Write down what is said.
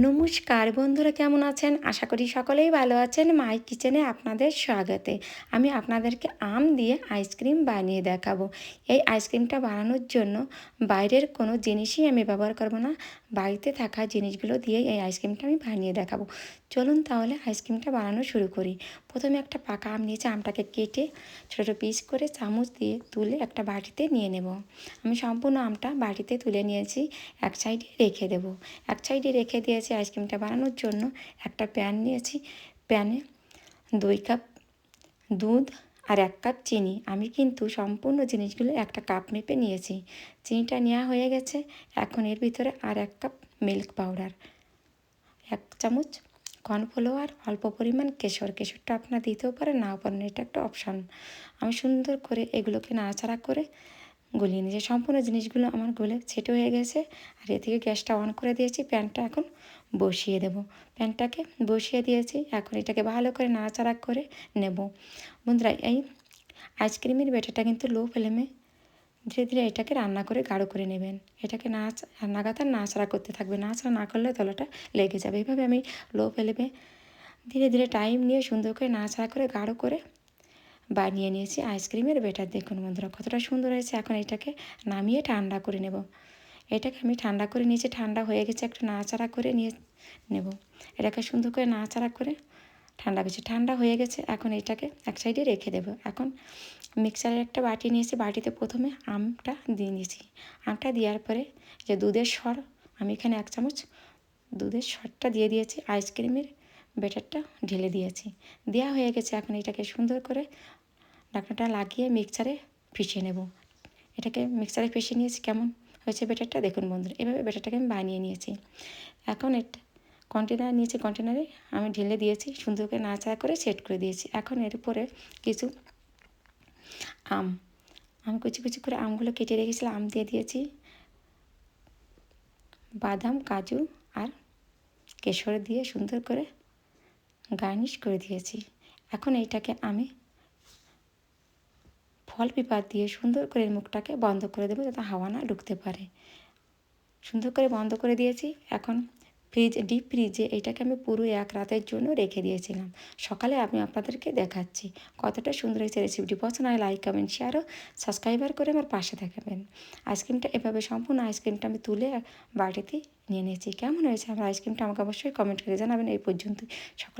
নমস্কার বন্ধুরা, কেমন আছেন? আশা করি সকলেই ভালো আছেন। মাই কিচেনে আপনাদের স্বাগতে। আমি আপনাদেরকে আম দিয়ে আইসক্রিম বানিয়ে দেখাবো। এই আইসক্রিমটা বানানোর জন্য বাইরের কোনো জিনিসই আমি ব্যবহার করব না। বাড়িতে থাকা জিনিসগুলো দিয়েই এই আইসক্রিমটা আমি বানিয়ে দেখাবো। চলুন তাহলে আইসক্রিমটা বানানো শুরু করি। প্রথমে একটা পাকা আম নিয়েছি, আমটাকে কেটে ছোটো পিস করে চামচ দিয়ে তুলে একটা বাটিতে নিয়ে নেব। আমি সম্পূর্ণ আমটা বাটিতে তুলে নিয়েছি, এক সাইডে রেখে দেব। এক সাইডে রেখে দিয়েছি। আইসক্রিমটা বানানোর জন্য একটা প্যান নিয়েছি। প্যানে 2 কাপ দুধ আর 1 কাপ চিনি। আমি কিন্তু সম্পূর্ণ জিনিসগুলো একটা কাপ মেপে নিয়েছি। চিনিটা নেওয়া হয়ে গেছে। এখন এর ভিতরে আর 1 কাপ মিল্ক পাউডার, 1 চামচ কর্নফ্লাওয়ার, অল্প পরিমাণ কেশর। কেশরটা আপনারা দিতেও পারেন, নাও পারেন, এটা একটা অপশান। আমি সুন্দর করে এগুলোকে নাড়াচাড়া করে গলিয়ে নিয়েছি। সম্পূর্ণ জিনিসগুলো আমার গলে সেট হয়ে গেছে। আর এ থেকে গ্যাসটা অন করে দিয়েছি। প্যানটা এখন বসিয়ে দেব। প্যানটাকে বসিয়ে দিয়েছি। এখন এটাকে ভালো করে নাড়াচাড়া করে নেব। বন্ধুরা, এই আইসক্রিমের ব্যাটারটা কিন্তু লো ফ্লেমে ধীরে ধীরে এটাকে রান্না করে গাঢ় করে নেবেন। এটাকে লাগাতার নাড়াচাড়া করতে থাকবে। নাড়াচাড়া না করলে তলাটা লেগে যাবে। এইভাবে আমি লো ফ্লেমে ধীরে ধীরে টাইম নিয়ে সুন্দর করে নাড়াচাড়া করে গাঢ় করে বানিয়ে নিয়েছি আইসক্রিমের ব্যাটার। দেখুন বন্ধুরা, কতটা সুন্দর হয়েছে। এখন এটাকে নামিয়ে ঠান্ডা করে নেব। এটাকে আমি ঠান্ডা করে নিয়েছি। ঠান্ডা হয়ে গেছে, একটু নাড়াচাড়া করে নিয়ে নেব। এটাকে সুন্দর করে নাড়াচাড়া করে ঠান্ডা হয়ে গেছে। এখন এটাকে এক সাইডে রেখে দেব। এখন মিক্সারের একটা বাটি নিয়েছি। বাটিতে প্রথমে আমটা দিয়ে নিয়েছি। আমটা দেওয়ার পরে যে দুধের সর, আমি এখানে 1 চামচ দুধের সরটা দিয়ে দিয়েছি। আইসক্রিমের ব্যাটারটা ঢেলে দিয়েছি। দেওয়া হয়ে গেছে। এখন এটাকে সুন্দর করে ঢাকনাটা লাগিয়ে মিক্সারে পিষে নেব। এটাকে মিক্সারে পিষে নিয়েছি। কেমন হয়েছে ব্যাটারটা দেখুন বন্ধুরা। এভাবে ব্যাটারটাকে আমি বানিয়ে নিয়েছি। এখন এটা কন্টেনার নিয়েছি, কন্টেনারে আমি ঢেলে দিয়েছি। সুন্দর করে নাড়াচাড়া করে সেট করে দিয়েছি। এখন এর উপরে কিছু আমি কুচি কুচি করে আমগুলো কেটে রেখেছিলাম, আম দিয়ে দিয়েছি। বাদাম, কাজু আর কেশর দিয়ে সুন্দর করে গার্নিশ করে দিয়েছি। এখন এইটাকে আমি ফল পেপার দিয়ে সুন্দর করে মুখটাকে বন্ধ করে দেবো, যাতে হাওয়া না ঢুকতে পারে। সুন্দর করে বন্ধ করে দিয়েছি। এখন ডিপ ফ্রিজে এটাকে আমি পুরো 1 রাতের জন্য রেখে দিয়েছিলাম। সকালে আমি আপনাদেরকে দেখাচ্ছি কতটা সুন্দর হয়েছে। রেসিপিটি পছন্দ হয় লাইক, কমেন্ট, শেয়ার ও সাবস্ক্রাইবার করে আমার পাশে থাকবেন। আইসক্রিমটা এভাবে সম্পূর্ণ আইসক্রিমটা আমি তুলে বাটিতে নিয়ে নিয়েছি। কেমন হয়েছে আমার আইসক্রিমটা আমাকে অবশ্যই কমেন্ট করে জানাবেন। এই পর্যন্ত সকল